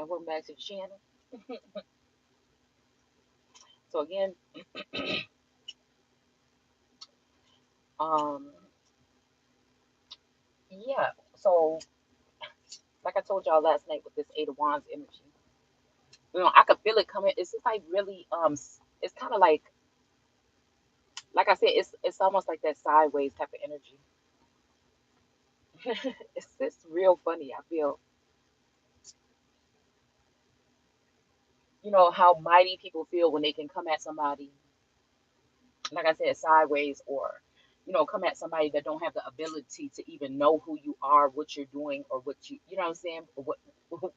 and welcome back to the channel. So again, um, yeah. So like I told y'all last night with this Eight of Wands energy, I could feel it coming. It's just like really, it's kind of like I said, it's almost like that sideways type of energy. It's just real funny. I feel, how mighty people feel when they can come at somebody, like I said, sideways, or come at somebody that don't have the ability to even know who you are, what you're doing, or what you know what I'm saying, or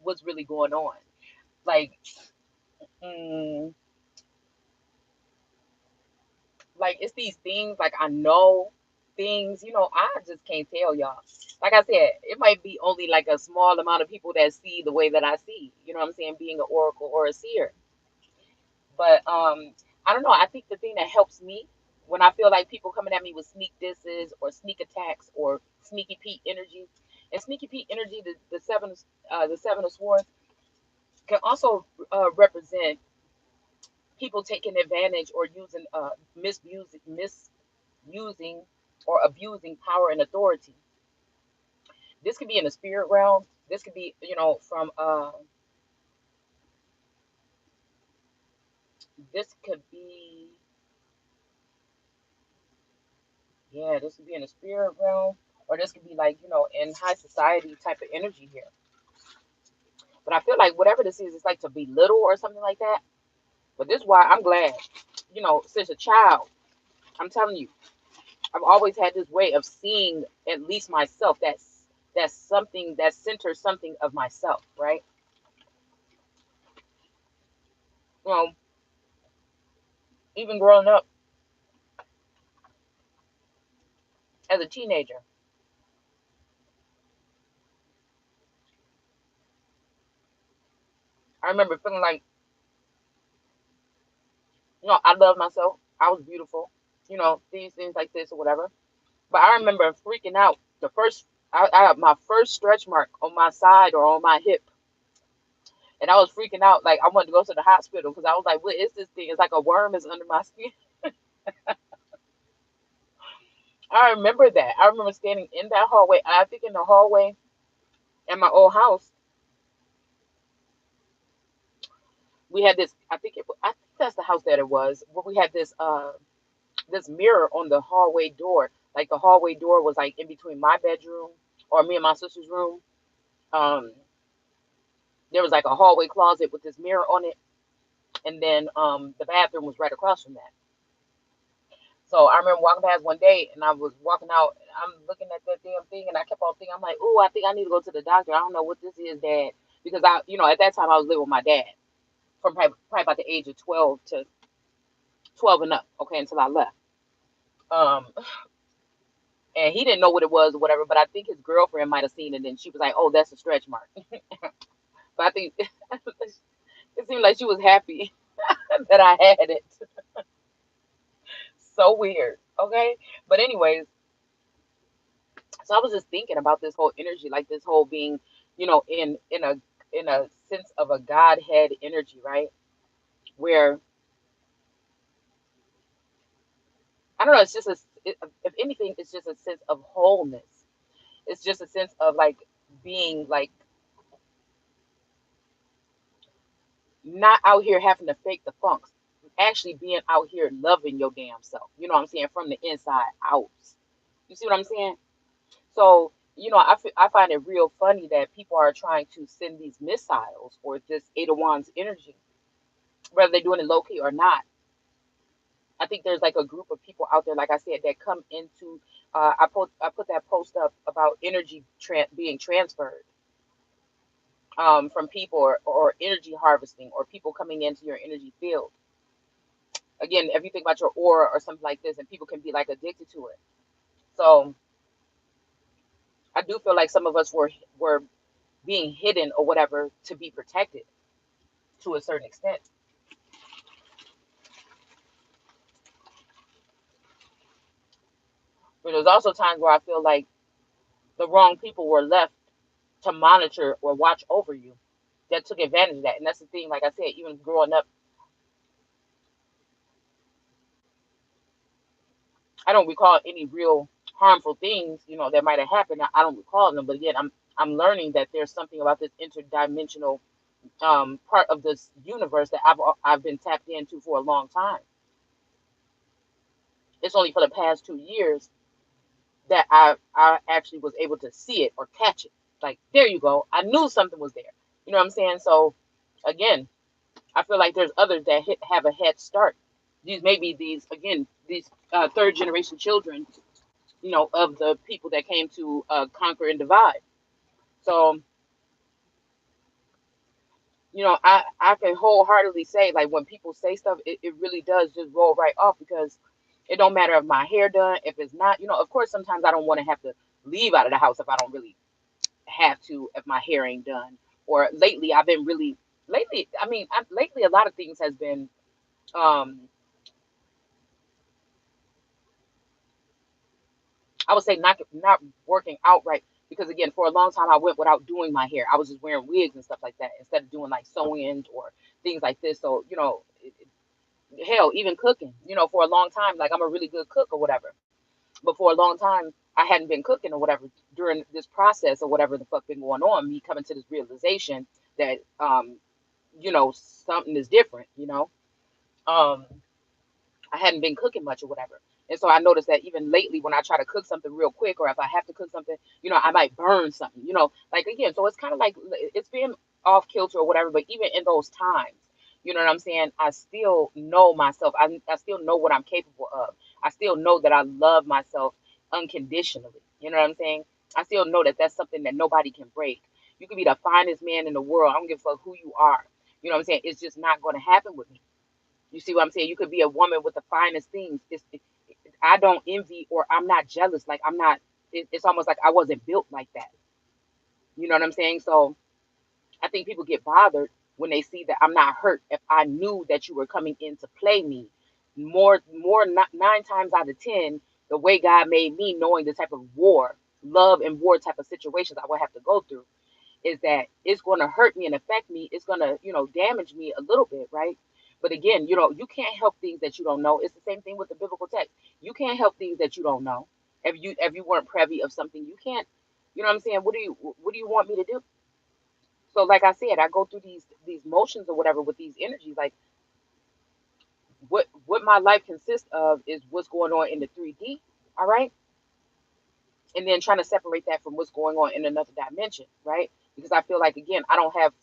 what's really going on. Like, mm, like it's these things. Like I know things. I just can't tell y'all. Like I said, it might be only like a small amount of people that see the way that I see. You know what I'm saying? Being an oracle or a seer. But I don't know. I think the thing that helps me when I feel like people coming at me with sneak disses or sneak attacks or sneaky Pete energy, and sneaky Pete energy, the seven of swords can also represent people taking advantage or misusing or abusing power and authority. This could be in the spirit realm. This could be, from this could be, yeah, this could be in the spirit realm, or this could be like, in high society type of energy here. But I feel like whatever this is, it's like to belittle or something like that. But this is why I'm glad, since a child, I'm telling you, I've always had this way of seeing at least myself. That's something that centers something of myself, right? Well, even growing up as a teenager, I remember feeling like, I love myself. I was beautiful, these things like this or whatever. But I remember freaking out the first, I had my first stretch mark on my side or on my hip. And I was freaking out. Like I wanted to go to the hospital because I was like, what is this thing? It's like a worm is under my skin. I remember that. I remember standing in that hallway. I think in the hallway in my old house, we had this. I think that's the house that it was. Where we had this mirror on the hallway door. Like the hallway door was like in between my bedroom or me and my sister's room. Um, there was like a hallway closet with this mirror on it, and then the bathroom was right across from that. So I remember walking past one day, and I was walking out, and I'm looking at that damn thing, and I kept on thinking, I'm like, oh, I think I need to go to the doctor. I don't know what this is, Dad, because at that time I was living with my dad from probably about the age of 12 and up, okay, until I left. Um, and he didn't know what it was or whatever, but I think his girlfriend might have seen it, and she was like, oh, that's a stretch mark. But I think it seemed like she was happy that I had it. So weird, okay. But anyways, so I was just thinking about this whole energy, like this whole being, in a sense of a Godhead energy, right? Where I don't know, it's just if anything, it's just a sense of wholeness. It's just a sense of like being like not out here having to fake the funks, actually being out here loving your damn self. You know what I'm saying? From the inside out. You see what I'm saying? So, I find it real funny that people are trying to send these missiles or this Eight of Wands energy, whether they're doing it low key or not. I think there's like a group of people out there, like I said, that come into. I put that post up about energy being transferred from people, or energy harvesting, or people coming into your energy field. Again, if you think about your aura or something like this, and people can be like addicted to it. So I do feel like some of us were being hidden or whatever to be protected to a certain extent. But there's also times where I feel like the wrong people were left to monitor or watch over you. that took advantage of that. And that's the thing, like I said, even growing up, I don't recall any real harmful things, that might have happened. I don't recall them, but again, I'm learning that there's something about this interdimensional part of this universe that I've been tapped into for a long time. It's only for the past 2 years that I actually was able to see it or catch it. Like, there you go. I knew something was there. You know what I'm saying? So again, I feel like there's others that have a head start. These maybe these third generation children, of the people that came to conquer and divide. So, I can wholeheartedly say, like, when people say stuff, it really does just roll right off, because it don't matter if my hair done, if it's not, of course, sometimes I don't want to have to leave out of the house if I don't really have to, if my hair ain't done. Or lately, I've been really, lately, I mean, lately, a lot of things has been, um, I would say not working out right, because again, for a long time I went without doing my hair. I was just wearing wigs and stuff like that instead of doing like sew-ins or things like this. So hell, even cooking. For a long time, like, I'm a really good cook or whatever. But for a long time, I hadn't been cooking or whatever during this process or whatever the fuck been going on. Me coming to this realization that something is different. Um, I hadn't been cooking much or whatever. And so I noticed that even lately, when I try to cook something real quick, or if I have to cook something, I might burn something, like, again. So it's kind of like it's being off kilter or whatever. But even in those times, you know what I'm saying? I still know myself. I still know what I'm capable of. I still know that I love myself unconditionally. You know what I'm saying? I still know that that's something that nobody can break. You could be the finest man in the world. I don't give a fuck who you are. You know what I'm saying? It's just not going to happen with me. You see what I'm saying? You could be a woman with the finest things. I don't envy, or I'm not jealous. Like, I'm not. It's almost like I wasn't built like that. You know what I'm saying? So I think people get bothered when they see that I'm not hurt if I knew that you were coming in to play me. Not 9 times out of 10, the way God made me, knowing the type of war, love and war type of situations I would have to go through, is that it's going to hurt me and affect me. It's going to, damage me a little bit, right? But again, you can't help things that you don't know. It's the same thing with the biblical text. You can't help things that you don't know. If you weren't privy of something, you can't. You know what I'm saying? What do you want me to do? So, like I said, I go through these motions or whatever with these energies. Like, what my life consists of is what's going on in the 3D. All right, and then trying to separate that from what's going on in another dimension, right? Because I feel like, again, I don't have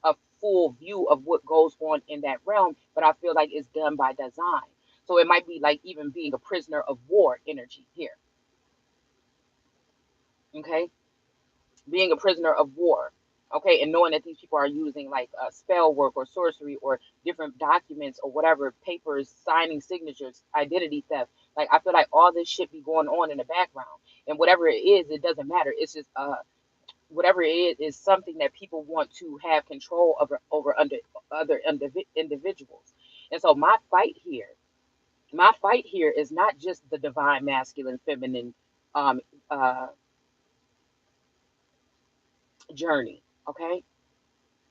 a full view of what goes on in that realm, but I feel like it's done by design. So it might be like even being a prisoner of war energy here. Okay, being a prisoner of war. Okay, and knowing that these people are using like spell work or sorcery or different documents or whatever, papers, signing signatures, identity theft. Like, I feel like all this shit be going on in the background, and whatever it is, it doesn't matter. It's just whatever it is something that people want to have control over under other individuals. And so my fight here is not just the divine masculine feminine um uh journey. Okay,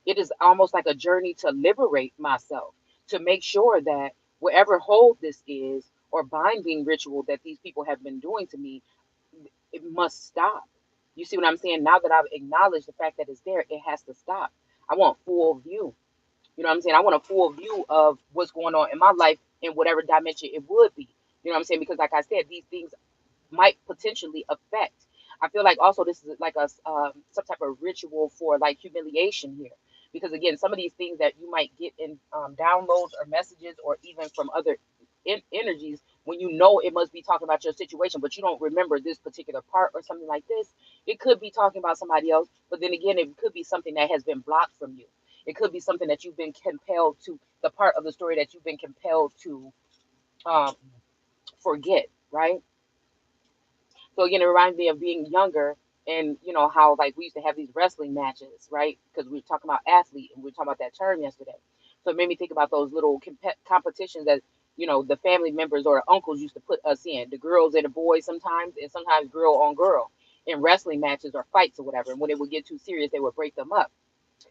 it is almost like a journey to liberate myself, to make sure that whatever hold this is, or binding ritual that these people have been doing to me, it must stop. You see what I'm saying? Now that I've acknowledged the fact that it's there, it has to stop. I want full view. You know what I'm saying? I want a full view of what's going on in my life in whatever dimension it would be. You know what I'm saying? Because, like I said, these things might potentially affect. I feel like also this is like some type of ritual for like humiliation here, because again, some of these things that you might get in downloads or messages or even from other energies, when it must be talking about your situation, but you don't remember this particular part or something like this, it could be talking about somebody else. But then again, it could be something that has been blocked from you. It could be something that you've been compelled to, the part of the story that you've been compelled to um, forget, right? So again, it reminds me of being younger, and how like we used to have these wrestling matches, right? Because we were talking about athlete and we were talking about that term yesterday. So it made me think about those little competitions that the family members or the uncles used to put us in, the girls and the boys sometimes, and sometimes girl on girl in wrestling matches or fights or whatever. And when it would get too serious, they would break them up.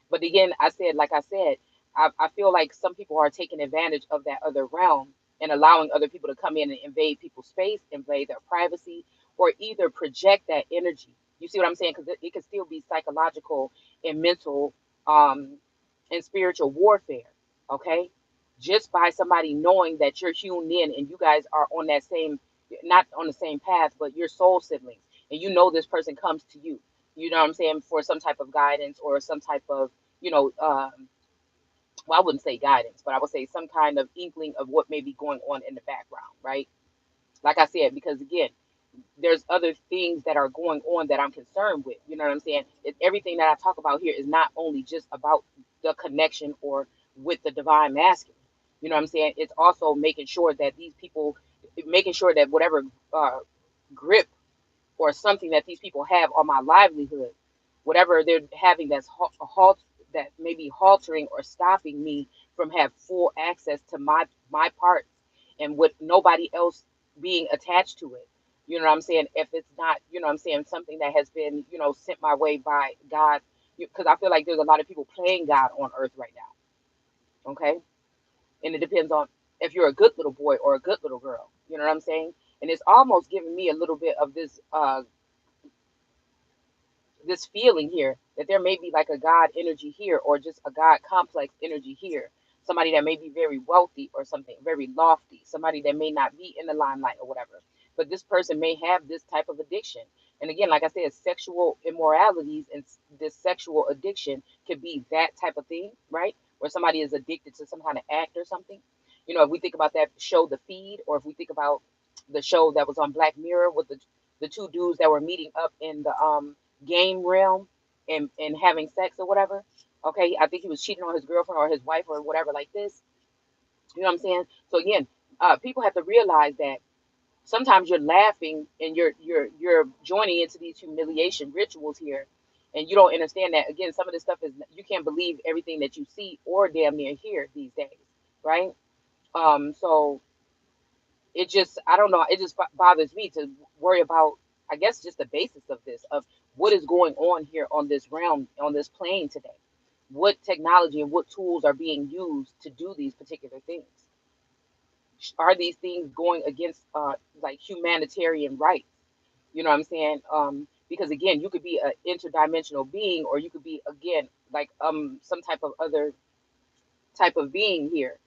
But again, like I said, I feel like some people are taking advantage of that other realm and allowing other people to come in and invade people's space, invade their privacy, or either project that energy. You see what I'm saying? Because it can still be psychological and mental um, and spiritual warfare. Okay, just by somebody knowing that you're hewn in and you guys are on that same, not on the same path, but you're soul siblings, and you know this person comes to you. You know what I'm saying, for some type of guidance or some type of, you know, well, I wouldn't say guidance, but I would say some kind of inkling of what may be going on in the background, right? Like I said, because again, there's other things that are going on that I'm concerned with. You know what I'm saying? Everything that I talk about here is not only just about the connection or with the divine masculine. You know what I'm saying? It's also making sure that these people, making sure that whatever grip or something that these people have on my livelihood, whatever they're having that's that may be haltering or stopping me from have full access to my parts, and with nobody else being attached to it. You know what I'm saying? If it's not, you know what I'm saying, something that has been, you know, sent my way by God, because I feel like there's a lot of people playing God on earth right now. Okay, and it depends on if you're a good little boy or a good little girl. You know what I'm saying? And it's almost giving me a little bit of this feeling here that there may be like a God energy here, or just a God complex energy here. Somebody that may be very wealthy or something, very lofty, somebody that may not be in the limelight or whatever. But this person may have this type of addiction. And again, like I said, sexual immoralities and this sexual addiction could be that type of thing, right? Where somebody is addicted to some kind of act or something. You know, if we think about that show, The Feed, or if we think about the show that was on Black Mirror with the two dudes that were meeting up in the game realm and having sex or whatever. Okay, I think he was cheating on his girlfriend or his wife or whatever like this. You know what I'm saying? So again, people have to realize that sometimes you're laughing and you're joining into these humiliation rituals here, and you don't understand that again. Some of this stuff is, you can't believe everything that you see or damn near hear these days, right? So it just, I don't know, it just bothers me to worry about, I guess, just the basis of this, of what is going on here on this realm, on this plane today. What technology and what tools are being used to do these particular things? Are these things going against like humanitarian rights? You know what I'm saying? Because again, you could be an interdimensional being, or you could be, again, like some type of other type of being here,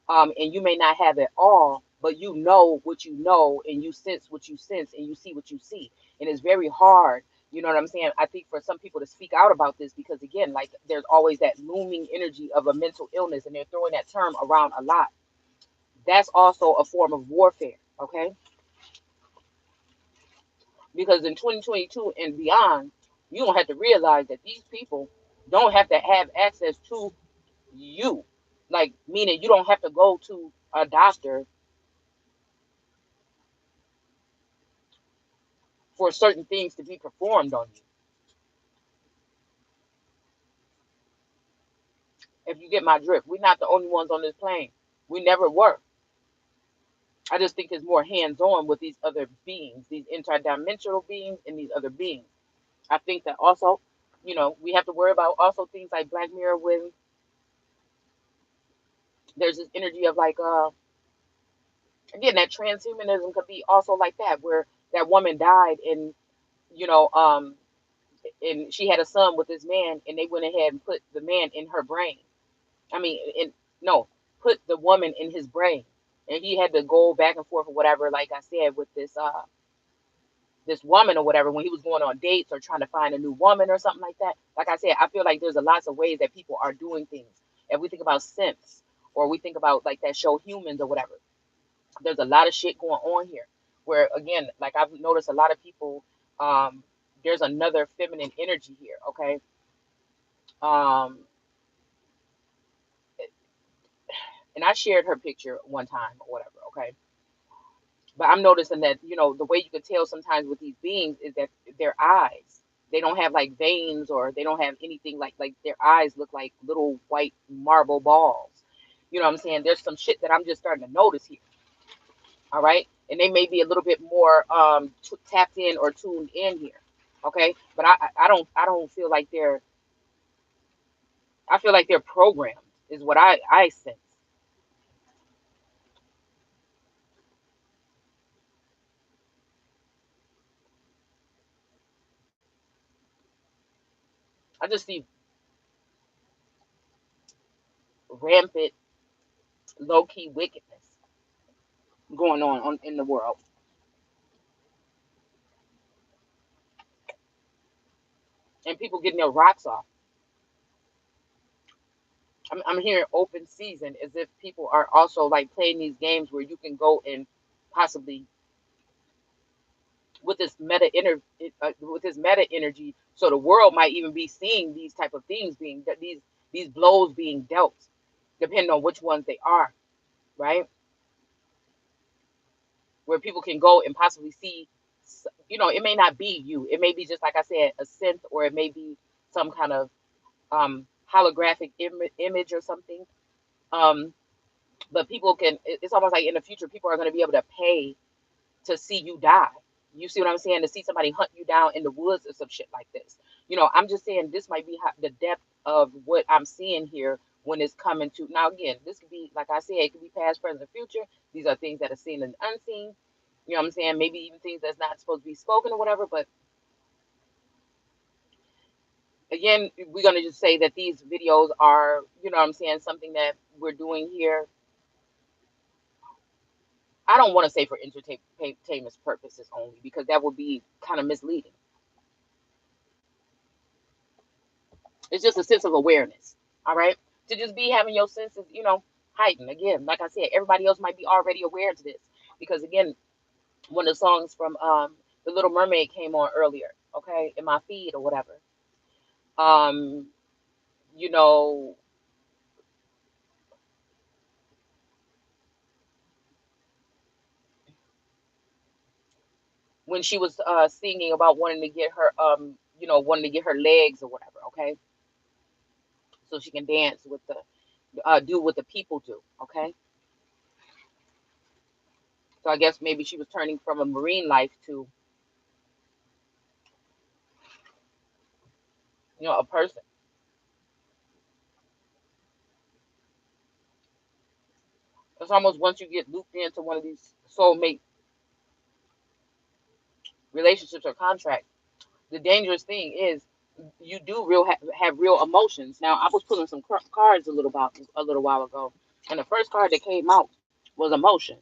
and you may not have it all, but you know what you know, and you sense what you sense, and you see what you see. And it's very hard, you know what I'm saying, I think, for some people to speak out about this, because again, like, there's always that looming energy of a mental illness, and they're throwing that term around a lot. That's also a form of warfare, okay? Because in 2022 and beyond, you don't have to realize that these people don't have to have access to you, like, meaning you don't have to go to a doctor for certain things to be performed on you. If you get my drift, we're not the only ones on this plane. We never were. I just think it's more hands-on with these other beings, these interdimensional beings and these other beings. I think that also, you know, we have to worry about also things like Black Mirror, when there's this energy of like, again, that transhumanism could be also like that, where that woman died, and, you know, and she had a son with this man, and they went ahead and put the man in her brain. I mean, no, put the woman in his brain, and he had to go back and forth or whatever. Like I said, with this woman or whatever, when he was going on dates or trying to find a new woman or something like that. Like I said, I feel like there's a lots of ways that people are doing things. If we think about Simps, or we think about like that show Humans or whatever, there's a lot of shit going on here. Where again, like, I've noticed a lot of people. There's another feminine energy here. Okay. Um, and I shared her picture one time or whatever. Okay. But I'm noticing that, you know, the way you can tell sometimes with these beings is that their eyes, they don't have like veins, or they don't have anything, like their eyes look like little white marble balls. You know what I'm saying? There's some shit that I'm just starting to notice here. All right. And they may be a little bit more tapped in or tuned in here. Okay. But I don't feel like they're I feel like they're programmed, is what I sense. I just see rampant, low key wickedness going on in the world, and people getting their rocks off. I'm hearing open season, as if people are also like playing these games where you can go and possibly with this with this meta energy, so the world might even be seeing these type of things being these blows being dealt, depending on which ones they are, right? Where people can go and possibly see, it may not be you, it may be just like I said, a synth, or it may be some kind of holographic image or something. um but people can, it's almost like in the future people are going to be able to pay to see you die. You see what I'm saying? To see somebody hunt you down in the woods or some shit like this. I'm just saying this might be the depth of what I'm seeing here when it's coming to. Now, again, this could be, like I said, it could be past, present, and future. These are things that are seen and unseen. You know what I'm saying? Maybe even things that's not supposed to be spoken or whatever. But again, we're going to just say that these videos are, you know what I'm saying, something that we're doing here. I don't want to say for entertainment purposes only, because that would be kind of misleading. It's just a sense of awareness, all right? To just be having your senses, heightened. Again, like I said, everybody else might be already aware to this, because again, one of the songs from The Little Mermaid came on earlier, okay, in my feed or whatever. Um, you know, when she was singing about wanting to get her wanting to get her legs or whatever, okay, so she can dance with the do what the people do, okay. So I guess maybe she was turning from a marine life to, a person. It's almost, once you get looped into one of these soulmate relationships or contracts, the dangerous thing is you do have real emotions. Now, I was pulling some cards a little while ago, and the first card that came out was emotion.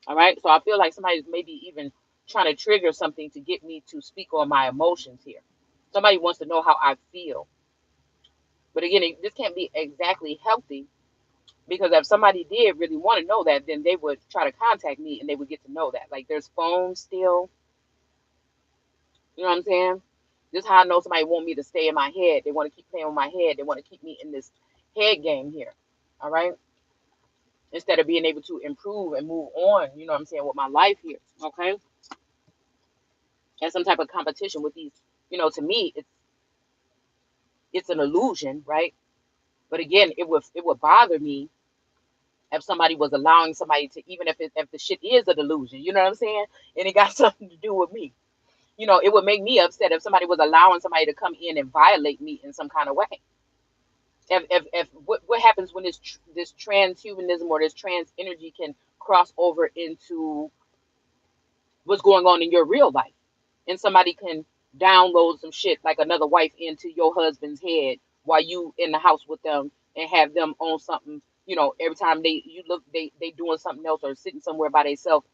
All right, so I feel like somebody's maybe even trying to trigger something to get me to speak on my emotions here. Somebody wants to know how I feel, but again, this can't be exactly healthy, because if somebody did really want to know that, then they would try to contact me and they would get to know that. Like, there's phones still. You know what I'm saying? This is how I know somebody want me to stay in my head. They want to keep playing with my head. They want to keep me in this head game here. All right? Instead of being able to improve and move on, you know what I'm saying, with my life here. Okay? And some type of competition with these, to me, it's an illusion, right? But again, it would bother me if somebody was allowing somebody to, even if the shit is a delusion, you know what I'm saying? And it got something to do with me. It would make me upset if somebody was allowing somebody to come in and violate me in some kind of way. If what happens when this transhumanism or this trans energy can cross over into what's going on in your real life, and somebody can download some shit like another wife into your husband's head while you in the house with them, and have them on something, every time you look, they doing something else, or sitting somewhere by themselves,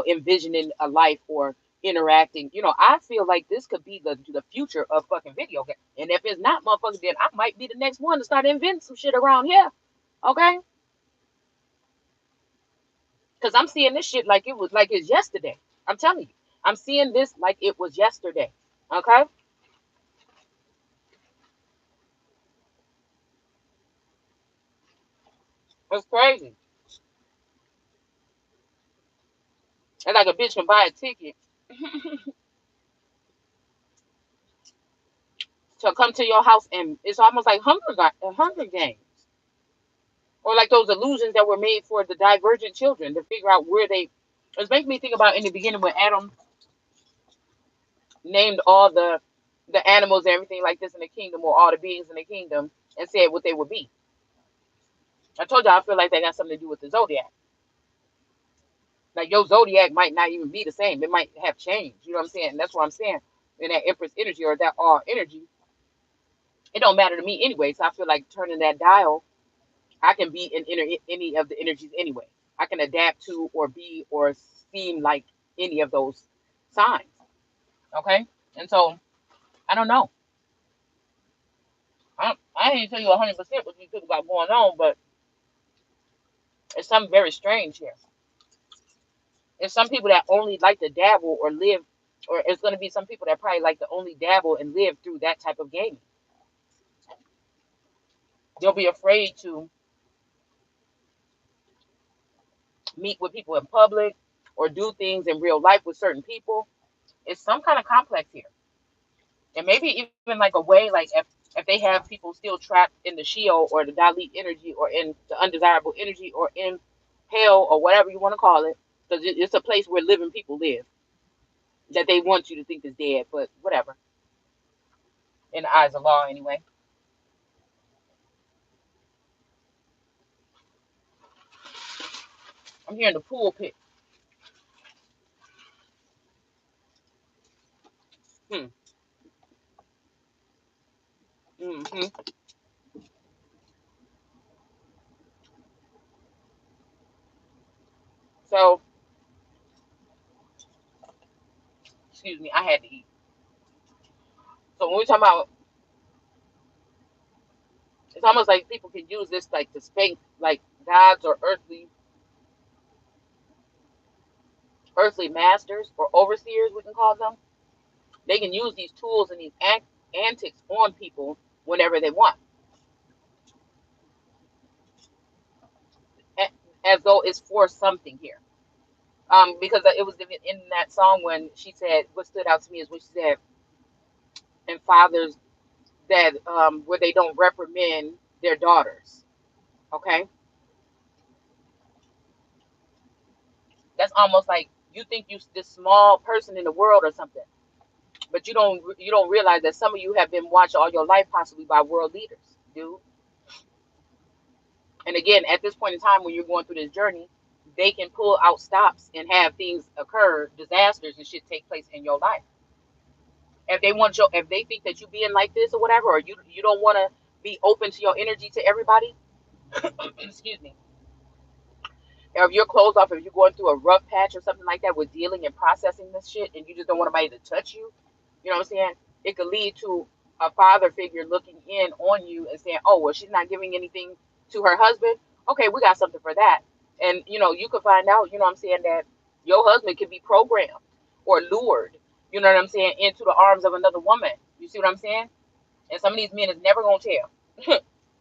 envisioning a life or interacting. I feel like this could be the future of fucking video game. And if it's not, motherfuckers, then I might be the next one to start inventing some shit around here. Okay? Because I'm seeing this shit like it's yesterday. I'm telling you. I'm seeing this like it was yesterday. Okay? It's crazy. And like a bitch can buy a ticket to come to your house, and it's almost like Hunger Games. Or like those illusions that were made for the divergent children to figure out where they. It's making me think about in the beginning when Adam named all the the animals and everything like this in the kingdom, or all the beings in the kingdom, and said what they would be. I told you I feel like that got something to do with the zodiac. Like your zodiac might not even be the same. It might have changed. You know what I'm saying? And that's what I'm saying. In that Empress energy or that all energy, it don't matter to me anyway. So I feel like turning that dial, I can be in any of the energies anyway. I can adapt to or be or seem like any of those signs. Okay? And so I don't know. I ain't tell you 100% what you think about going on, but it's something very strange here. There's some people that only like to dabble or live, or it's going to be some people that probably like to only dabble and live through that type of gaming. They'll be afraid to meet with people in public or do things in real life with certain people. It's some kind of complex here. And maybe even like a way, like if they have people still trapped in the Sheol or the Dalit energy or in the undesirable energy or in hell or whatever you want to call it, because it's a place where living people live that they want you to think is dead, but whatever. In the eyes of law, anyway. I'm hearing the pulpit. Hmm. Hmm. So, excuse me, I had to eat. So when we talk about, it's almost like people can use this like to spank like gods or earthly masters or overseers, we can call them. They can use these tools and these antics on people whenever they want, as though it's for something here. Because it was in that song when she said, what stood out to me is when she said, and fathers that where they don't reprimand their daughters. Okay, that's almost like you think you this small person in the world or something, but you don't realize that some of you have been watched all your life possibly by world leaders, dude. And again, at this point in time when you're going through this journey, they can pull out stops and have things occur, disasters and shit take place in your life. If they think that you being like this or whatever, or you don't want to be open to your energy to everybody, excuse me, or if you're closed off, if you're going through a rough patch or something like that with dealing and processing this shit, and you just don't want anybody to touch you, you know what I'm saying? It could lead to a father figure looking in on you and saying, "Oh, well, she's not giving anything to her husband. Okay, we got something for that." And you could find out, you know what I'm saying, that your husband can be programmed or lured, you know what I'm saying, into the arms of another woman. You see what I'm saying? And some of these men is never gonna tell.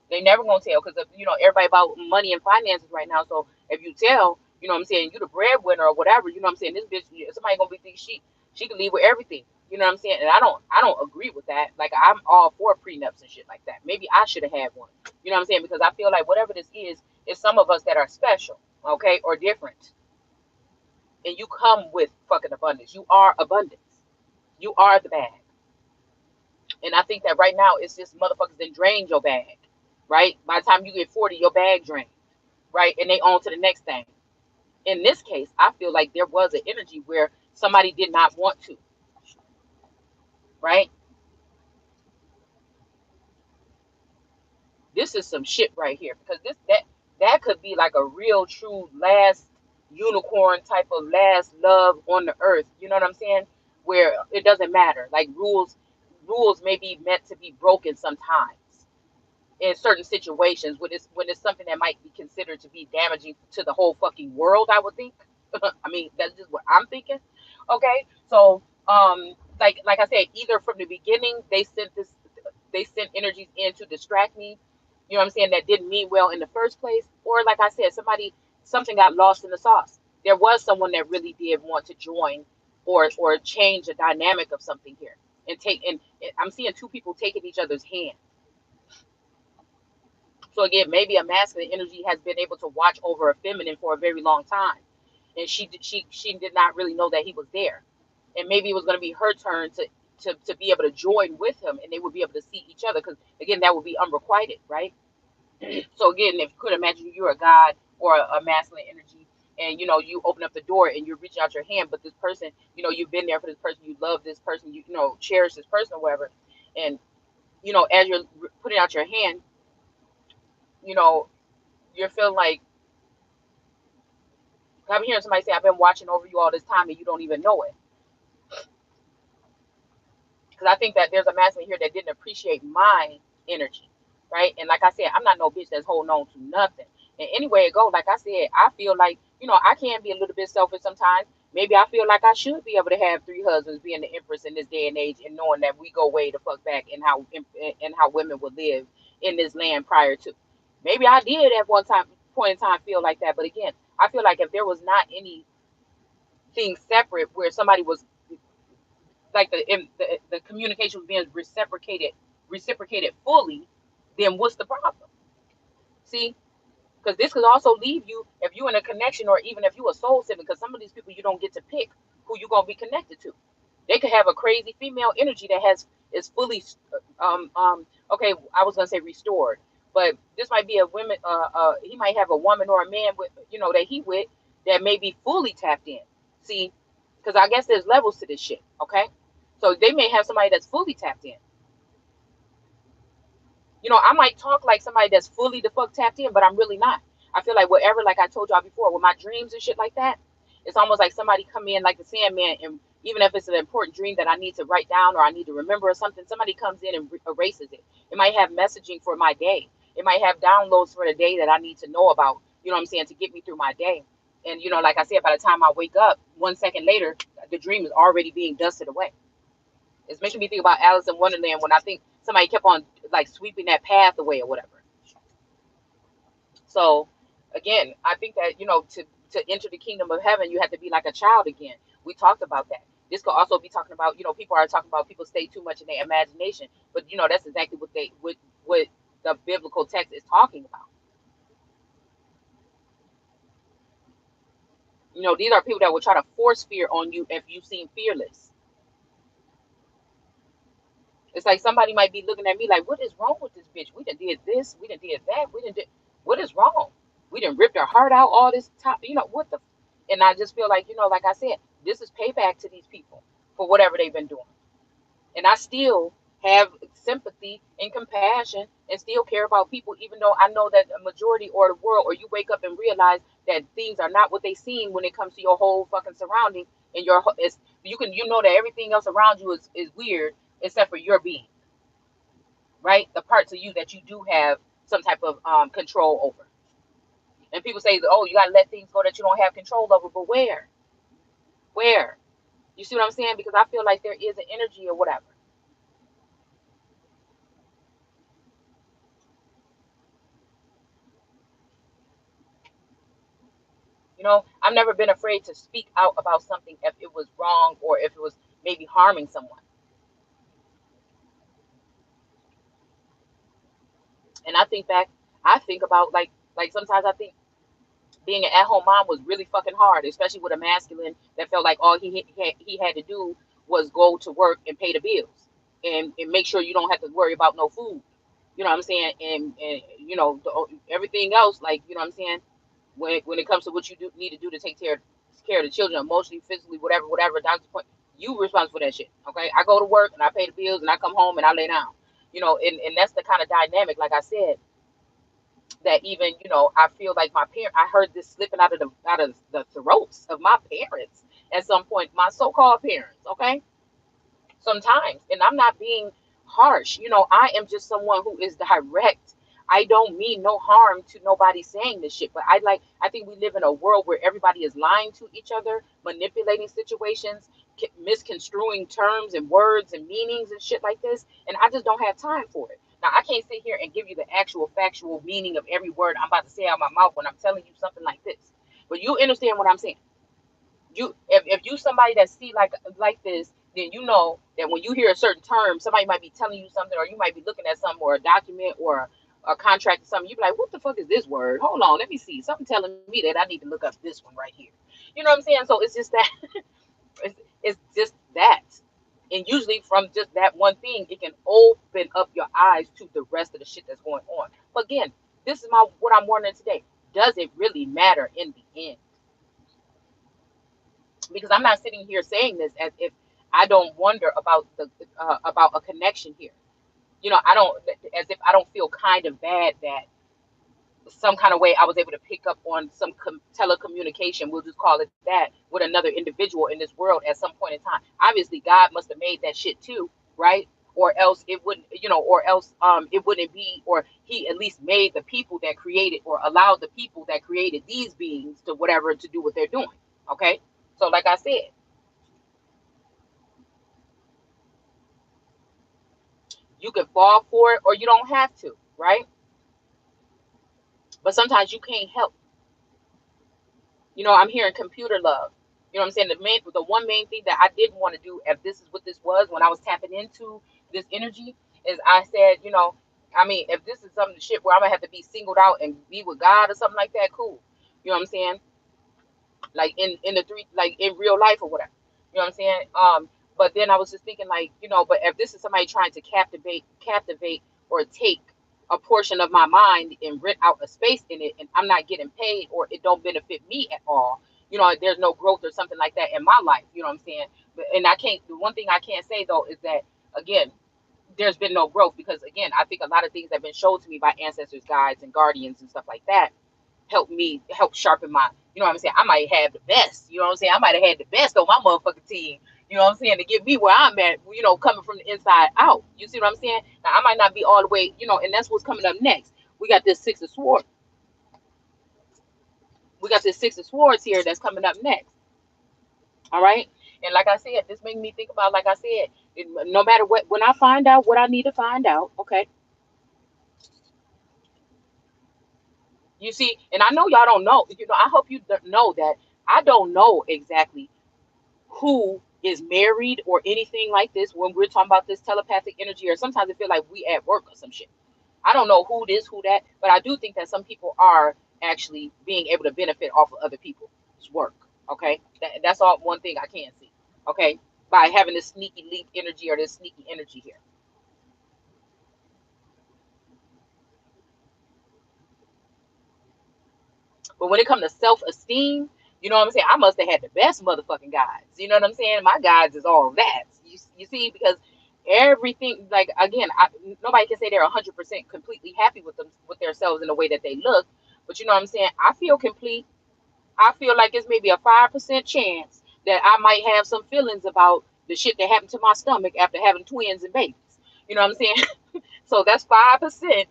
They never gonna tell because everybody about money and finances right now. So if you tell, you know what I'm saying, you the breadwinner or whatever, you know what I'm saying, this bitch, somebody gonna be think she can leave with everything. You know what I'm saying? And I don't agree with that. Like I'm all for prenups and shit like that. Maybe I should have had one. You know what I'm saying? Because I feel like whatever this is some of us that are special, okay, or different. And you come with fucking abundance. You are abundance. You are the bag. And I think that right now it's just motherfuckers that drain your bag, right? By the time you get 40, your bag drained, right? And they on to the next thing. In this case, I feel like there was an energy where somebody did not want to, right? This is some shit right here because that could be like a real true last unicorn type of last love on the earth. You know what I'm saying? Where it doesn't matter. Like rules may be meant to be broken sometimes in certain situations when it's something that might be considered to be damaging to the whole fucking world, I would think. I mean, that's just what I'm thinking. Okay, so like I said, either from the beginning they sent energies in to distract me. You know what I'm saying? That didn't mean well in the first place, or like I said, something got lost in the sauce. There was someone that really did want to join or change the dynamic of something here and I'm seeing two people taking each other's hand. So again, maybe a masculine energy has been able to watch over a feminine for a very long time, and she did not really know that he was there, and maybe it was going to be her turn to be able to join with him, and they would be able to see each other, because again, that would be unrequited, right? So again, if you could imagine you're a god or a masculine energy, and you open up the door and you're reaching out your hand, but this person, you've been there for this person, you love this person, cherish this person or whatever, and as you're putting out your hand, you know you're feeling like, I'm hearing somebody say, I've been watching over you all this time and you don't even know it. Because I think that there's a masculine here that didn't appreciate my energy, right? And like I said, I'm not no bitch that's holding on to nothing. And anyway it goes, like I said, I feel like, I can be a little bit selfish sometimes. Maybe I feel like I should be able to have 3 husbands, being the empress in this day and age, and knowing that we go way the fuck back, and how women would live in this land prior to. Maybe I did at one point in time feel like that, but again, I feel like if there was not anything separate where somebody was like the communication was being reciprocated fully, then what's the problem? See, because this could also leave you, if you're in a connection, or even if you're a soul sibling, because some of these people, you don't get to pick who you're going to be connected to. They could have a crazy female energy that is fully okay, I was going to say restored, but this might be a woman, he might have a woman or a man with, that he with, that may be fully tapped in. See, because I guess there's levels to this shit, okay? So they may have somebody that's fully tapped in. I might talk like somebody that's fully the fuck tapped in, but I'm really not. I feel like whatever, like I told y'all before, with my dreams and shit like that, it's almost like somebody come in like the Sandman, and even if it's an important dream that I need to write down or I need to remember or something, somebody comes in and erases it. It might have messaging for my day. It might have downloads for the day that I need to know about, what I'm saying, to get me through my day. And, like I said, by the time I wake up, 1 second later, the dream is already being dusted away. It's making me think about Alice in Wonderland, when I think somebody kept on like sweeping that path away or whatever. So again, I think that, to enter the kingdom of heaven, you have to be like a child again. We talked about that. This could also be talking about, people are talking about people stay too much in their imagination, but that's exactly what the biblical text is talking about. These are people that will try to force fear on you if you seem fearless. It's like somebody might be looking at me like, what is wrong with this bitch? We done did this, we done did that, what is wrong? We done ripped her heart out all this time, what the, and I just feel like, like I said, this is payback to these people for whatever they've been doing. And I still have sympathy and compassion and still care about people, even though I know that a majority or the world, or you wake up and realize that things are not what they seem when it comes to your whole fucking surrounding, and you know that everything else around you is weird except for your being, right? The parts of you that you do have some type of control over. And people say, oh, you got to let things go that you don't have control over, but where? You see what I'm saying? Because I feel like there is an energy or whatever. I've never been afraid to speak out about something if it was wrong or if it was maybe harming someone. And I think about like sometimes I think being an at-home mom was really fucking hard, especially with a masculine that felt like all he had to do was go to work and pay the bills and make sure you don't have to worry about no food. You know what I'm saying? And everything else, like, you know what I'm saying? When it comes to what you need to do to take care of the children, emotionally, physically, whatever doctor's point, you responsible for that shit. Okay, I go to work and I pay the bills and I come home and I lay down. And that's the kind of dynamic, like I said, that even I feel like I heard this slipping out of the throats of my parents at some point, my so-called parents. Okay, sometimes, and I'm not being harsh. I am just someone who is direct. I don't mean no harm to nobody saying this shit, but I think we live in a world where everybody is lying to each other, manipulating situations, misconstruing terms and words and meanings and shit like this, and I just don't have time for it. Now, I can't sit here and give you the actual factual meaning of every word I'm about to say out my mouth when I'm telling you something like this, but you understand what I'm saying. If you somebody that see like this, then you know that when you hear a certain term, somebody might be telling you something, or you might be looking at something, or a document, or a contract or something. You be like, what the fuck is this word? Hold on, let me see. Something telling me that I need to look up this one right here. You know what I'm saying? So it's just that it's just that. And usually from just that one thing, it can open up your eyes to the rest of the shit that's going on. But again, this is what I'm wondering today. Does it really matter in the end? Because I'm not sitting here saying this as if I don't wonder about a connection here. You know, I don't, as if I don't feel kind of bad that some kind of way I was able to pick up on some telecommunication, we'll just call it that, with another individual in this world at some point in time. Obviously, God must have made that shit too, right? Or else it wouldn't, or else it wouldn't be, or he at least made the people that created, or allowed the people that created these beings to whatever to do what they're doing. Okay, so like I said, you can fall for it or you don't have to, right? But sometimes you can't help. I'm hearing computer love. You know what I'm saying? The one main thing that I didn't want to do, if this is what this was when I was tapping into this energy, is I said, I mean, if this is some shit where I'm gonna have to be singled out and be with God or something like that, cool. You know what I'm saying? Like in the three, like in real life or whatever. You know what I'm saying? But then I was just thinking, like, but if this is somebody trying to captivate or take a portion of my mind and rent out a space in it, and I'm not getting paid, or it don't benefit me at all, there's no growth or something like that in my life. You know what I'm saying? And I can't. The one thing I can't say though is that, again, there's been no growth, because again, I think a lot of things have been shown to me by ancestors, guides, and guardians and stuff like that help sharpen my, what I'm saying? I might have the best, you know what I'm saying? I might have had the best on my motherfucking team, you know what I'm saying, to get me where I'm at, coming from the inside out. You see what I'm saying? Now, I might not be all the way, and that's what's coming up next. We got this Six of Swords. We got this Six of Swords here that's coming up next. All right? And like I said, this made me think about, like I said, no matter what, when I find out what I need to find out, okay? You see, and I know y'all don't know, I hope you know that I don't know exactly who is married or anything like this when we're talking about this telepathic energy, or sometimes I feel like we at work or some shit. I don't know who this, who that, but I do think that some people are actually being able to benefit off of other people's work. Okay, that's all one thing I can see. Okay, by having this sneaky leak energy or this sneaky energy here. But when it comes to self-esteem, you know what I'm saying? I must have had the best motherfucking guides. You know what I'm saying? My guides is all that. You see, because everything, like, again, nobody can say they're 100% completely happy with themselves in the way that they look. But you know what I'm saying? I feel complete. I feel like it's maybe a 5% chance that I might have some feelings about the shit that happened to my stomach after having twins and babies. You know what I'm saying? So that's 5%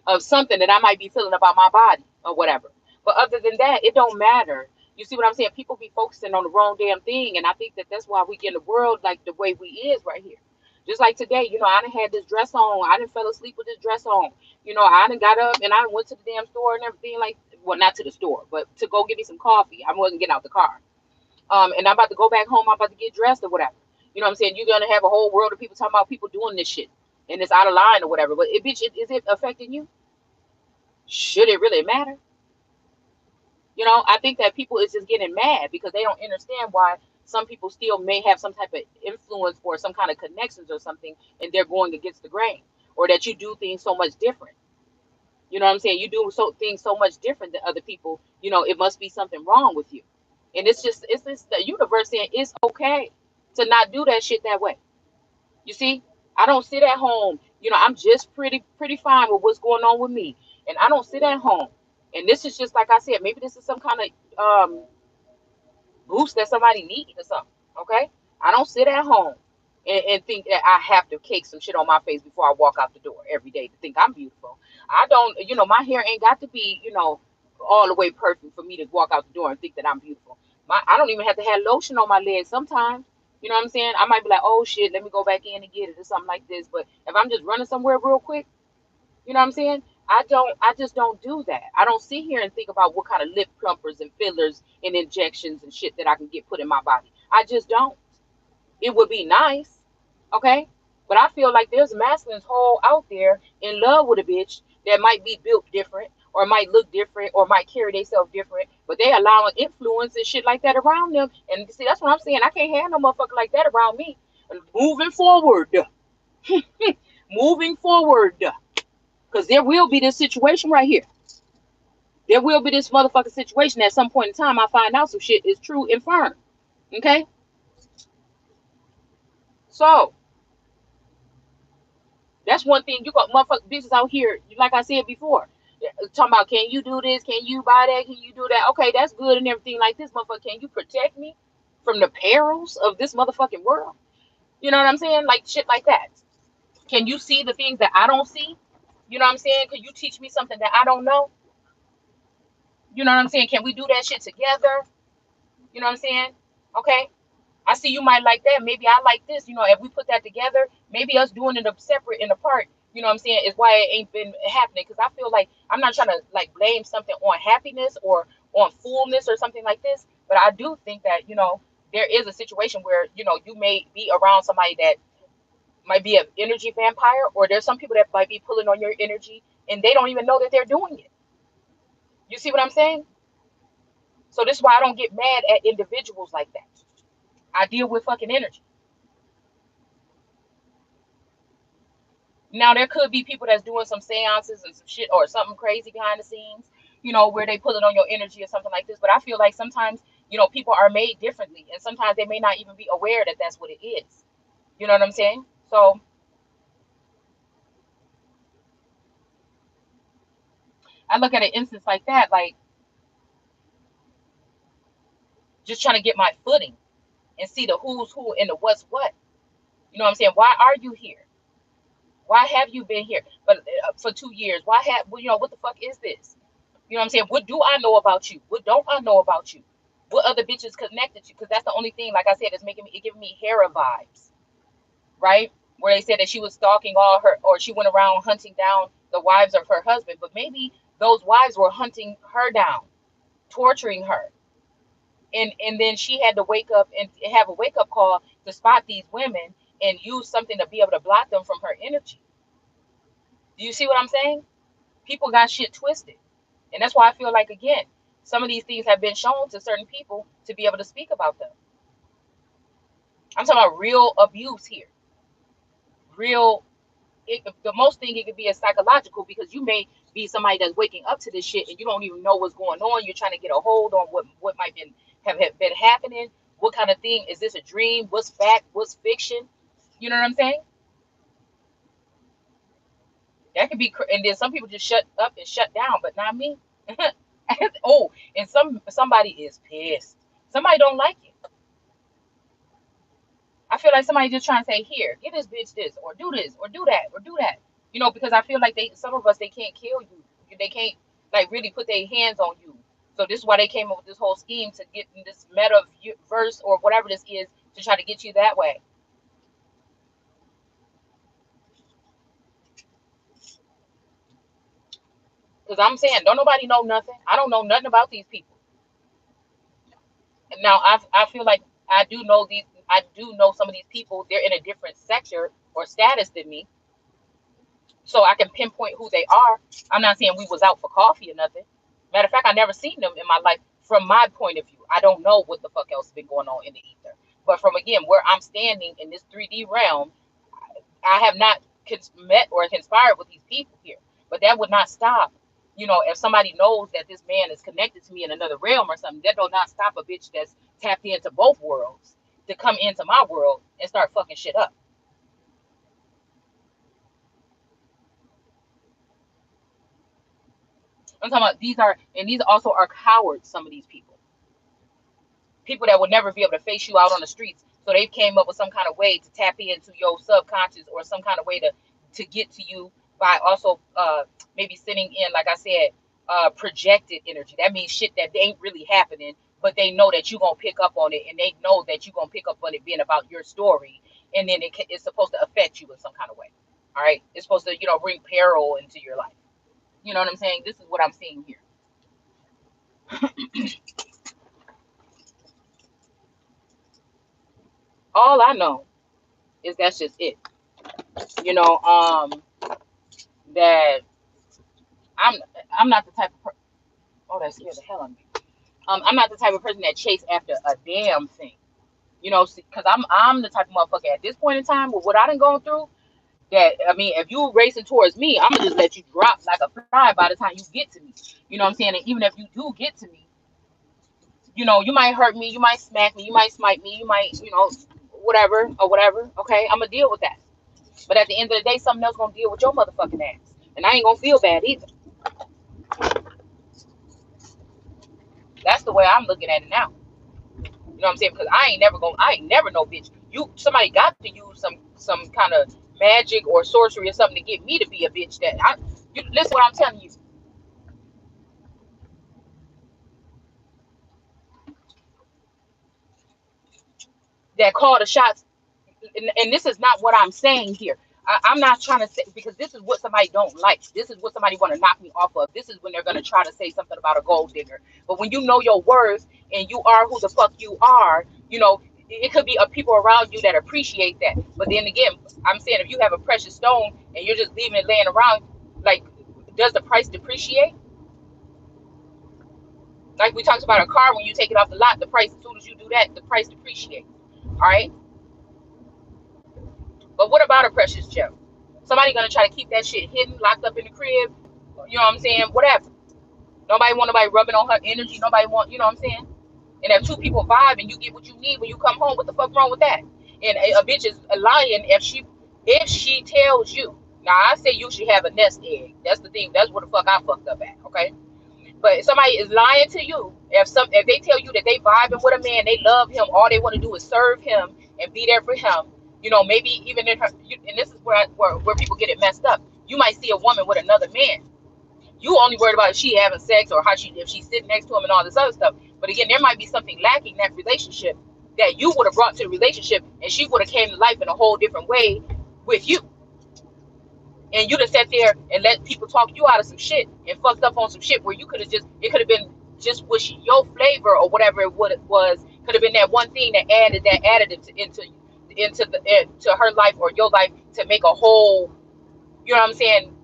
of something that I might be feeling about my body or whatever. But other than that, it don't matter. You see what I'm saying? People be focusing on the wrong damn thing, and I think that that's why we get in the world like the way we is right here. Just like today, I done had this dress on. I done fell asleep with this dress on. I done got up and I went to the damn store and everything, like, well, not to the store, but to go get me some coffee. I wasn't getting out the car. And I'm about to go back home. I'm about to get dressed or whatever. You know what I'm saying? You're going to have a whole world of people talking about people doing this shit, and it's out of line or whatever. But bitch, is it affecting you? Should it really matter? I think that people is just getting mad because they don't understand why some people still may have some type of influence or some kind of connections or something, and they're going against the grain, or that you do things so much different. You know what I'm saying? You do things so much different than other people. It must be something wrong with you. And it's just the universe saying it's okay to not do that shit that way. You see, I don't sit at home. I'm just pretty fine with what's going on with me, and I don't sit at home. And this is just like I said, maybe this is some kind of boost that somebody needs or something. Okay, I don't sit at home and think that I have to cake some shit on my face before I walk out the door every day to think I'm beautiful. I don't, my hair ain't got to be, all the way perfect for me to walk out the door and think that I'm beautiful. I don't even have to have lotion on my legs sometimes. You know what I'm saying? I might be like, oh shit, let me go back in and get it or something like this. But if I'm just running somewhere real quick, you know what I'm saying? I just don't do that. I don't sit here and think about what kind of lip plumpers and fillers and injections and shit that I can get put in my body. I just don't. It would be nice, okay? But I feel like there's masculines whole out there in love with a bitch that might be built different, or might look different, or might carry themselves different, but they allowing influence and shit like that around them. And see, that's what I'm saying. I can't have no motherfucker like that around me. Moving forward, moving forward, because there will be this situation right here. There will be this motherfucking situation at some point in time. I find out some shit is true and firm. Okay, so that's one thing. You got motherfucking bitches out here, like I said before, talking about, can you do this? Can you buy that? Can you do that? Okay, that's good and everything like this, motherfucker. Can you protect me from the perils of this motherfucking world? You know what I'm saying? Like shit like that. Can you see the things that I don't see? You know what I'm saying? Can you teach me something that I don't know? You know what I'm saying? Can we do that shit together? You know what I'm saying? Okay. I see you might like that. Maybe I like this. You know, if we put that together, maybe us doing it separate and apart, you know what I'm saying, is why it ain't been happening. Because I feel like I'm not trying to like blame something on happiness or on fullness or something like this. But I do think that, you know, there is a situation where, you know, you may be around somebody that might be an energy vampire, or there's some people that might be pulling on your energy and they don't even know that they're doing it. You see what I'm saying? So this is why I don't get mad at individuals like that. I deal with fucking energy. Now there could be people that's doing some seances and some shit or something crazy behind the scenes, you know, where they pulling on your energy or something like this. But I feel like sometimes, you know, people are made differently, and sometimes they may not even be aware that that's what it is. You know what I'm saying? So I look at an instance like that, like just trying to get my footing and see the who's who and the what's what. You know what I'm saying? Why are you here? Why have you been here for 2 years? Why have, well, you know, what the fuck is this? You know what I'm saying? What do I know about you? What don't I know about you? What other bitches connected to you? Because that's the only thing, like I said, it's giving me Hera vibes, right? Where they said that she was stalking all her, or she went around hunting down the wives of her husband, but maybe those wives were hunting her down, torturing her. And then she had to wake up and have a wake up call to spot these women and use something to be able to block them from her energy. Do you see what I'm saying? People got shit twisted. And that's why I feel like, again, some of these things have been shown to certain people to be able to speak about them. I'm talking about real abuse here. Real, the most thing it could be is psychological, because you may be somebody that's waking up to this shit and you don't even know what's going on. You're trying to get a hold on what might have been happening. What kind of thing? Is this a dream? What's fact? What's fiction? You know what I'm saying? That could be, and then some people just shut up and shut down, but not me. Oh, and somebody is pissed. Somebody don't like it. I feel like somebody just trying to say, here, give this bitch this, or do this, or do that, or do that. You know, because I feel like some of us, they can't kill you. They can't like really put their hands on you. So this is why they came up with this whole scheme to get in this metaverse or whatever this is, to try to get you that way. Because I'm saying, don't nobody know nothing. I don't know nothing about these people. And now I feel like I do know some of these people. They're in a different sector or status than me, so I can pinpoint who they are. I'm not saying we was out for coffee or nothing. Matter of fact, I never seen them in my life. From my point of view, I don't know what the fuck else has been going on in the ether. But from, again, where I'm standing in this 3D realm, I have not met or conspired with these people here. But that would not stop, you know, if somebody knows that this man is connected to me in another realm or something, that will not stop a bitch that's tapped into both worlds to come into my world and start fucking shit up. I'm talking about these also are cowards, some of these people that would never be able to face you out on the streets. So they came up with some kind of way to tap into your subconscious, or some kind of way to get to you by also maybe sitting in, like I said, projected energy. That means shit that ain't really happening, but they know that you're going to pick up on it, and they know that you're going to pick up on it being about your story, and then it's supposed to affect you in some kind of way. All right? It's supposed to, you know, bring peril into your life. You know what I'm saying? This is what I'm seeing here. All I know is that's just it. You know, that I'm I'm not the type of person. Oh, that scared the hell out of me. I'm not the type of person that chase after a damn thing. You know, because I'm the type of motherfucker at this point in time with what I done gone through. That I mean, if you racing towards me, I'm gonna just let you drop like a fly by the time you get to me. You know what I'm saying? And even if you do get to me, you know, you might hurt me, you might smack me, you might smite me, you might, you know, whatever or whatever. Okay, I'm gonna deal with that. But at the end of the day, something else gonna deal with your motherfucking ass, and I ain't gonna feel bad either. That's the way I'm looking at it now. You know what I'm saying? Because I ain't never no bitch. Somebody got to use some kind of magic or sorcery or something to get me to be a bitch. You listen what I'm telling you. That call the shots, and this is not what I'm saying here. I'm not trying to say, because this is what somebody don't like. This is what somebody want to knock me off of. This is when they're gonna try to say something about a gold digger. But when you know your worth and you are who the fuck you are, you know, it could be people around you that appreciate that. But then again, I'm saying if you have a precious stone and you're just leaving it laying around, like, does the price depreciate? Like we talked about a car, when you take it off the lot, the price, as soon as you do that, the price depreciates. All right. But what about a precious gem? Somebody gonna try to keep that shit hidden, locked up in the crib. You know what I'm saying? Whatever. Nobody want nobody rubbing on her energy. Nobody want, you know what I'm saying? And if two people vibe and you get what you need when you come home, what the fuck wrong with that? And a bitch is lying if she tells you. Now I say you should have a nest egg. That's the thing. That's where the fuck I fucked up at. Okay. But if somebody is lying to you, if they tell you that they vibing with a man, they love him, all they want to do is serve him and be there for him, you know, maybe even in her, and this is where people get it messed up. You might see a woman with another man. You only worried about if she having sex or if she's sitting next to him and all this other stuff. But again, there might be something lacking in that relationship that you would have brought to the relationship, and she would have came to life in a whole different way with you. And you'd have sat there and let people talk you out of some shit and fucked up on some shit where you could have it could have been just with your flavor or whatever it was. Could have been that one thing that added that additive into her life or your life to make a whole, you know what I'm saying,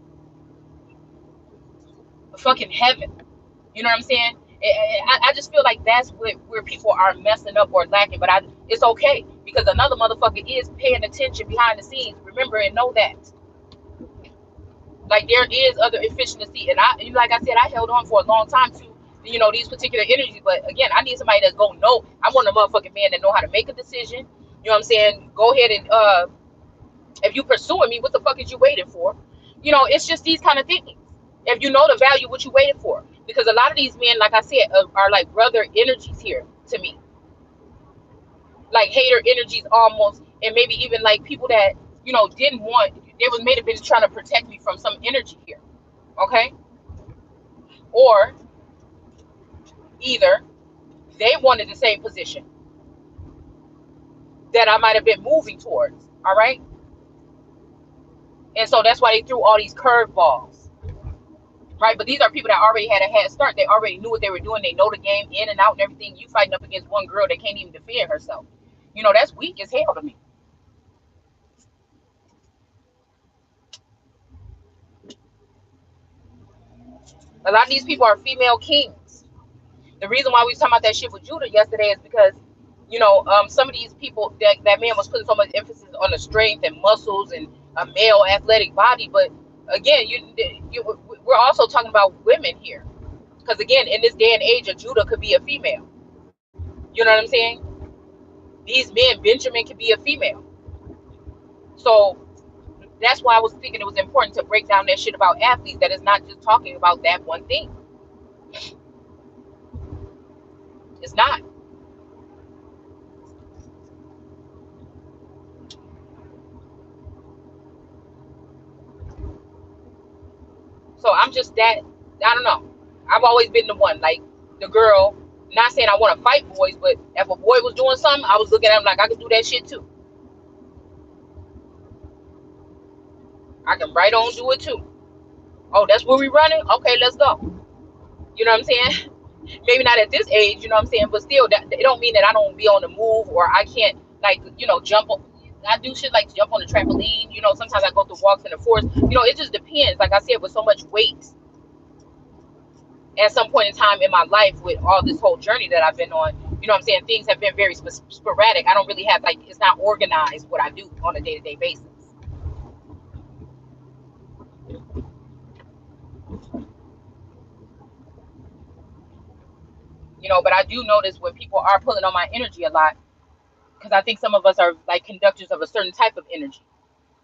fucking heaven. You know what I'm saying? I just feel like that's where people are messing up or lacking. But it's okay, because another motherfucker is paying attention behind the scenes. Remember and know that. Like, there is other efficiency, and like I said, I held on for a long time to, you know, these particular energies. But again, I need somebody that's gonna know. I want a motherfucking man that know how to make a decision. You know what I'm saying? Go ahead and if you pursuing me, what the fuck is you waiting for? You know, it's just these kind of things. If you know the value, what you waiting for? Because a lot of these men, like I said, are like brother energies here to me, like hater energies almost, and maybe even like people that, you know, didn't want. They was made a bitch trying to protect me from some energy here. Okay. Or either they wanted the same position that I might have been moving towards. All right. And so that's why they threw all these curveballs. Right. But these are people that already had a head start. They already knew what they were doing. They know the game in and out and everything. You fighting up against one girl that can't even defend herself. You know, that's weak as hell to me. A lot of these people are female kings. The reason why we was talking about that shit with Judah yesterday is because, you know, some of these people, that man was putting so much emphasis on the strength and muscles and a male athletic body. But again, we're also talking about women here. Because again, in this day and age, a Judah could be a female. You know what I'm saying? These men, Benjamin could be a female. So that's why I was thinking it was important to break down that shit about athletes, that it's not just talking about that one thing. It's not. So I'm just that, I don't know. I've always been the one, like the girl, not saying I want to fight boys, but if a boy was doing something, I was looking at him like I could do that shit too. I can right on do it too. Oh, that's where we running? Okay, let's go. You know what I'm saying? Maybe not at this age, you know what I'm saying? But still, it don't mean that I don't be on the move or I can't, like, you know, jump on. I do shit like jump on the trampoline. You know, sometimes I go through walks in the forest. You know, it just depends. Like I said, with so much weight, at some point in time in my life, with all this whole journey that I've been on, you know what I'm saying, things have been very sporadic. I don't really have, like, it's not organized what I do on a day-to-day basis. You know, but I do notice when people are pulling on my energy a lot, because I think some of us are like conductors of a certain type of energy.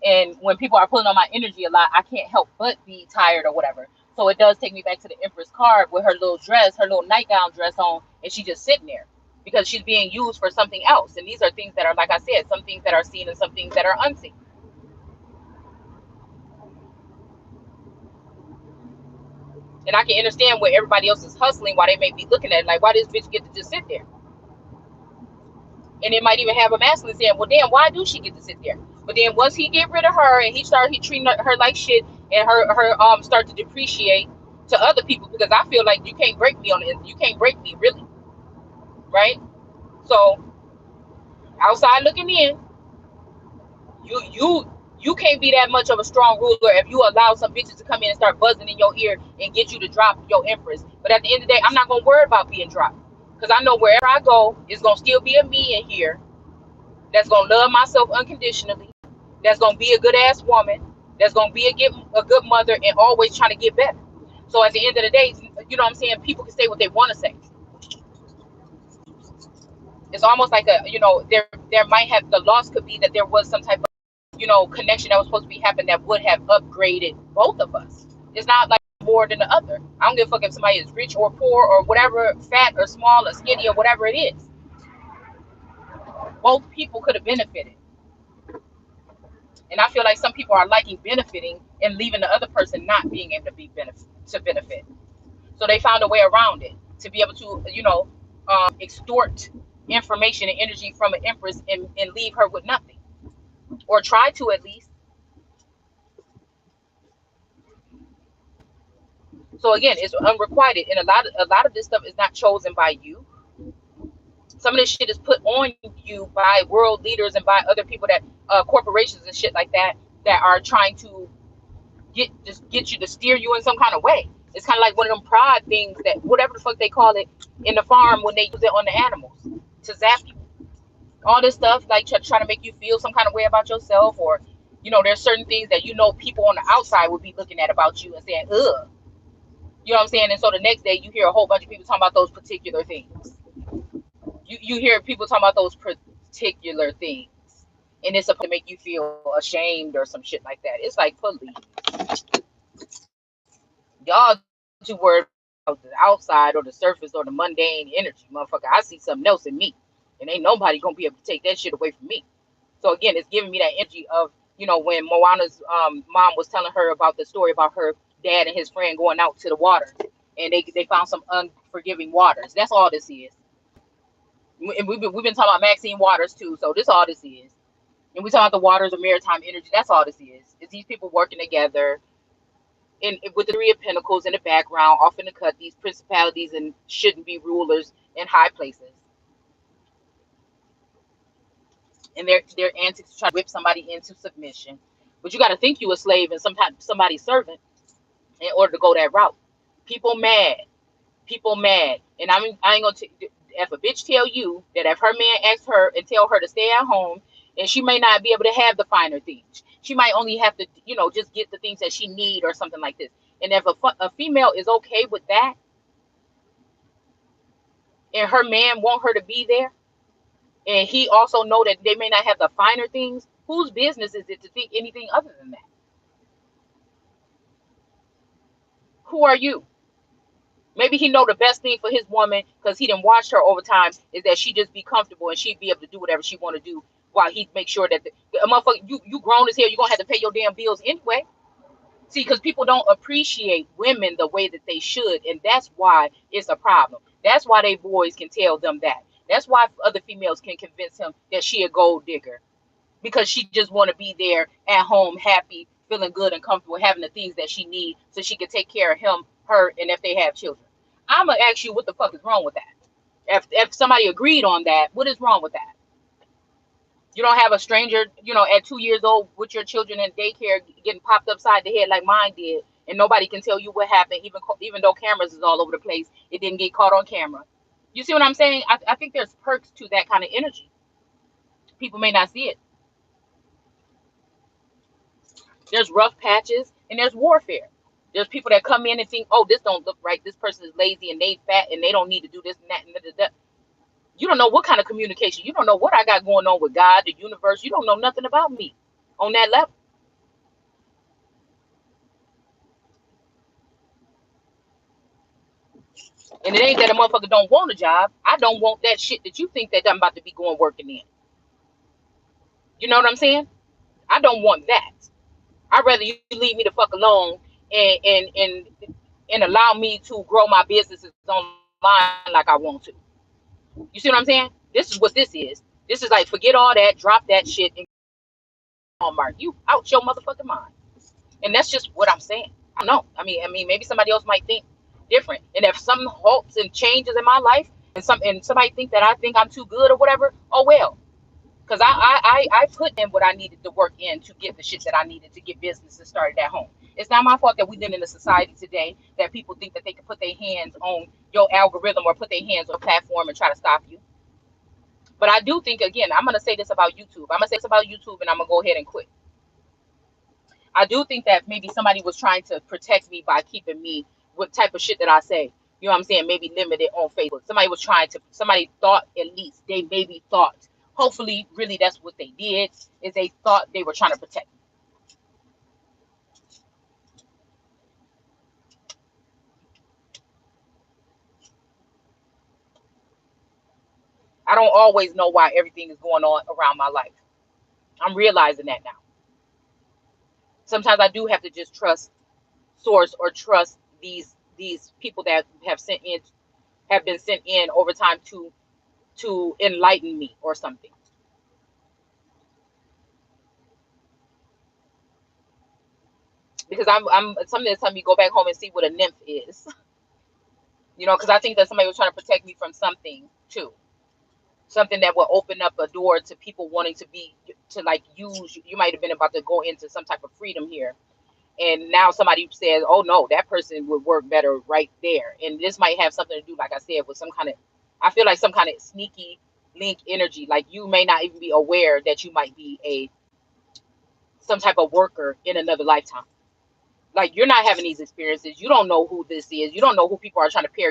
And when people are pulling on my energy a lot, I can't help but be tired or whatever. So it does take me back to the Empress card with her little dress, her little nightgown dress on, and she's just sitting there because she's being used for something else. And these are things that are, like I said, some things that are seen and some things that are unseen. And I can understand where everybody else is hustling, why they may be looking at it like, why this bitch get to just sit there? And it might even have a masculine saying, well, damn, why do she get to sit there? But then once he get rid of her and he treating her like shit, and her start to depreciate to other people, because I feel like you can't break me on it. You can't break me, really, right? So outside looking in, you can't be that much of a strong ruler if you allow some bitches to come in and start buzzing in your ear and get you to drop your Empress. But at the end of the day, I'm not gonna worry about being dropped, because I know wherever I go, it's gonna still be a me in here that's gonna love myself unconditionally, that's gonna be a good ass woman, that's gonna be a good mother, and always trying to get better. So at the end of the day, you know what I'm saying, people can say what they want to say. It's almost like there might have, the loss could be that there was some type of connection that was supposed to be happening that would have upgraded both of us. It's not like more than the other. I don't give a fuck if somebody is rich or poor or whatever, fat or small or skinny or whatever it is. Both people could have benefited. And I feel like some people are liking benefiting and leaving the other person not being able to benefit. So they found a way around it to be able to, extort information and energy from an Empress and leave her with nothing, or try to at least. So again, it's unrequited, and a lot of this stuff is not chosen by you. Some of this shit is put on you by world leaders and by other people, that corporations and shit like that, that are trying to get you to steer you in some kind of way. It's kind of like one of them pride things, that whatever the fuck they call it in the farm when they use it on the animals to zap you. All this stuff, like trying to make you feel some kind of way about yourself, or there's certain things that people on the outside would be looking at about you and saying, ugh. You know what I'm saying? And so the next day you hear a whole bunch of people talking about those particular things. You hear people talking about those particular things, and it's supposed to make you feel ashamed or some shit like that. It's like, please, y'all too worried about the outside or the surface or the mundane energy, motherfucker. I see something else in me, and ain't nobody gonna be able to take that shit away from me. So again, it's giving me that energy of, when Moana's mom was telling her about the story about her dad and his friend going out to the water, and they found some unforgiving waters. That's all this is. And we've been talking about Maxine Waters too, so this all this is. And we talk about the waters of maritime energy. That's all this is. It's these people working together, with the Three of Pentacles in the background, off in the cut, these principalities and shouldn't be rulers in high places. And their antics to try to whip somebody into submission. But you got to think you a slave and sometimes somebody's servant in order to go that route. People mad. And I ain't gonna if a bitch tell you that if her man asks her and tell her to stay at home, and she may not be able to have the finer things, she might only have to just get the things that she need or something like this. And if a female is okay with that, and her man want her to be there, and he also know that they may not have the finer things, whose business is it to think anything other than that? Who are you? Maybe he know the best thing for his woman, because he done watched her over time, is that she just be comfortable and she'd be able to do whatever she want to do, while he make sure that a motherfucker, you grown as hell, you're gonna have to pay your damn bills anyway. See, because people don't appreciate women the way that they should, and that's why it's a problem. That's why they boys can tell them that. That's why other females can convince him that she a gold digger, because she just want to be there at home, happy, feeling good and comfortable, having the things that she needs so she can take care of him, her, and if they have children. I'm gonna ask you, what the fuck is wrong with that? If somebody agreed on that, what is wrong with that? You don't have a stranger, at 2 years old with your children in daycare getting popped upside the head like mine did, and nobody can tell you what happened, even though cameras is all over the place. It didn't get caught on camera. You see what I'm saying? I think there's perks to that kind of energy. People may not see it. There's rough patches and there's warfare. There's people that come in and think, oh, this don't look right. This person is lazy and they fat and they don't need to do this and that and that. You don't know what kind of communication. You don't know what I got going on with God, the universe. You don't know nothing about me on that level. And it ain't that a motherfucker don't want a job. I don't want that shit that you think that I'm about to be going working in. You know what I'm saying? I don't want that. I'd rather you leave me the fuck alone and allow me to grow my businesses online like I want to. You see what I'm saying? This is what this is. This is like, forget all that, drop that shit, and Walmart. You out your motherfucking mind. And that's just what I'm saying. I don't know. I mean, maybe somebody else might think different. And if some halts and changes in my life, and somebody think that I think I'm too good or whatever, oh well. Because I put in what I needed to work in to get the shit that I needed to get businesses started at home. It's not my fault that we live in a society today that people think that they can put their hands on your algorithm or put their hands on a platform and try to stop you. But I do think, again, I'm going to say this about YouTube. I'm going to say this about YouTube and I'm going to go ahead and quit. I do think that maybe somebody was trying to protect me by keeping me what type of shit that I say. You know what I'm saying? Maybe limited on Facebook. Somebody thought, at least, they maybe thought, hopefully, really that's what they did, is they thought they were trying to protect me. I don't always know why everything is going on around my life. I'm realizing that now. Sometimes I do have to just trust source or trust these people that have been sent in over time to enlighten me or something. Because I'm something that's telling me go back home and see what a nymph is. You know, because I think that somebody was trying to protect me from something too. Something that will open up a door to people wanting to like use. You might have been about to go into some type of freedom here. And now somebody says, oh no, that person would work better right there. And this might have something to do, like I said, with some kind of, I feel like some kind of sneaky link energy. Like you may not even be aware that you might be some type of worker in another lifetime. Like you're not having these experiences. You don't know who this is. You don't know who people are trying to pair